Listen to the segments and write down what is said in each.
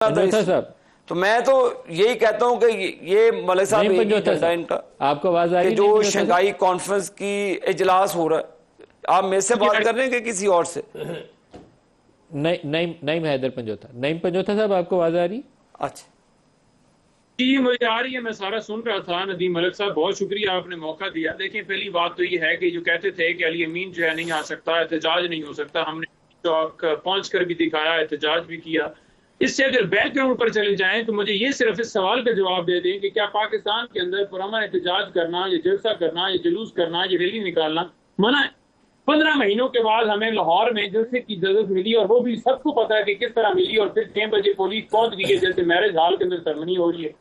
पंजोथा साहब, तो मैं तो यही कहता हूं कि ये मलिक साहब नहीं एक ही पंजोथा एजेंडा साहब, इनका आपको आवाज आ कि रही जो नहीं पंजोथा साहब? शंघाई कॉन्फ्रेंस की इजलास हो रहा है, आप मेरे से बात कर रहे हैं कि किसी और से? नईम हैदर पंजोथा, नईम पंजोथा साहब, आपको आवाज आ रही? अच्छा जी मुझे आ रही है, मैं सारा सुन रहा था। नदीम मलिक साहब, बहुत शुक्रिया, आपने मौका दिया। देखिए, पहली बात तो ये है कि जो कहते थे कि अली अमीन जो है नहीं आ सकता, एहतजाज नहीं हो सकता, हमने चौक पहुंच कर भी दिखाया, एहतजाज भी किया। इससे अगर बैकग्राउंड पर चले जाएं तो मुझे ये सिर्फ इस सवाल का जवाब दे दें कि क्या पाकिस्तान के अंदर पुरअमन एहतजाज करना, या जलसा करना, या जुलूस करना, या रैली निकालना मना है? 15 महीनों के बाद हमें लाहौर में जलसे की इजाजत मिली, और वो भी सबको पता है कि किस तरह मिली, और फिर 6 बजे पुलिस पहुंच गई है, जैसे मैरिज हॉल के अंदर सेरेमनी हो रही है।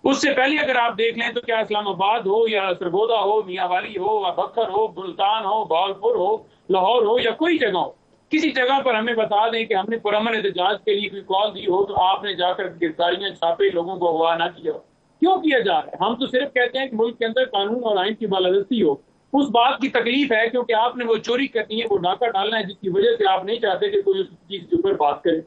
उससे पहले अगर आप देख लें तो क्या इस्लामाबाद हो, या सरगोदा हो, मियांवाली हो, बखर हो, मुल्तान हो, भावलपुर हो, लाहौर हो, या कोई जगह हो, किसी जगह पर हमें बता दें कि हमने पुरअमन एहतजाज के लिए कोई कॉल दी हो तो आपने जाकर गिरफ्तारियां छापे, लोगों को अगवा ना किया हो। क्यों किया जा रहा है? हम तो सिर्फ कहते हैं कि मुल्क के अंदर कानून और आइन की बालादस्ती हो। उस बात की तकलीफ है क्योंकि आपने वो चोरी करनी है, वो नाका डालना है, जिसकी वजह से आप नहीं चाहते कि कोई उस चीज के ऊपर बात करे।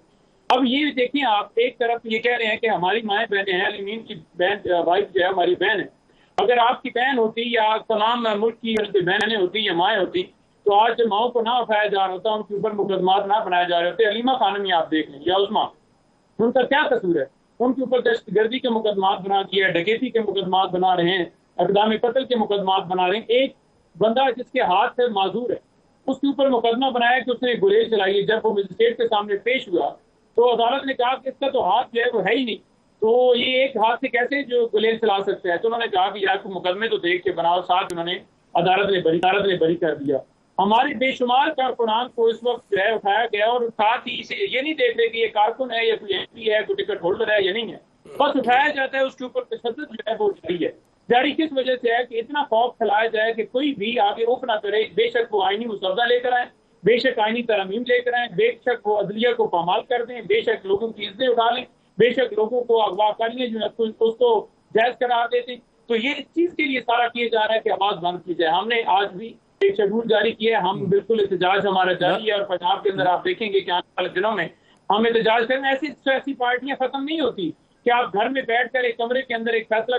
अब ये देखिए, आप एक तरफ ये कह रहे हैं कि हमारी माएँ बहनें हैं, अलीमीन की बहन वाइफ जो है हमारी बहन है। अगर आपकी बहन होती या तमाम मुल्क की बहनें होती या माएँ होती तो आज माओ को ना उठाया जा रहा होता, उनके ऊपर मुकदमात ना बनाए जा रहे होते। अलीमा खानम ही आप देख लें, या उस्मा, उनका क्या कसूर है? उनके ऊपर दहशतगर्दी के मुकदमात बना दिया, डकैती के मुकदमात बना रहे हैं, इक़दाम कत्ल के मुकदमात बना रहे हैं। एक बंदा जिसके हाथ से माजूर है, उसके ऊपर मुकदमा बनाया कि उसने गुरेज चलाई। जब वो मजिस्ट्रेट के सामने पेश हुआ तो अदालत ने कहा कि इसका तो हाथ जो है वो है ही नहीं, तो ये एक हाथ से कैसे जो गुलेज चला सकते हैं? तो उन्होंने कहा कि यार मुकदमे तो देख के बनाओ। साथ उन्होंने अदालत ने बरी कर दिया। हमारे बेशुमार कारकुनान को इस वक्त जो है उठाया गया, और साथ ही इसे ये नहीं देख रहे कि ये कारकुन है या कोई एमपी है, कोई टिकट होल्डर है या नहीं है, बस उठाया जाता है। उसके ऊपर तशद्दुद जो है वो जारी है। जारी किस वजह से है? कि इतना खौफ फैलाया जाए कि कोई भी आगे रुख ना करे। बेशक वो आईनी मुसवदा लेकर आए, बेशक आईनी तरमीम लेकर आए, बेशक वो अदलिया को पामाल कर दें, बेशक लोगों की इज्जतें उठा लें, बेशक लोगों को अगवाकारियां जो है उसको जायज करार देते। तो ये इस चीज के लिए सारा किया जा रहा है कि आवाज बंद की जाए। हमने आज भी एक शेड्यूल जारी किया है, हम बिल्कुल एहतजाज हमारा जारी है, और पंजाब के अंदर आप देखेंगे कि आने वाले दिनों में हम एहतजाज करें। ऐसी पार्टियां खत्म नहीं होती कि आप घर में बैठकर एक कमरे के अंदर एक फैसला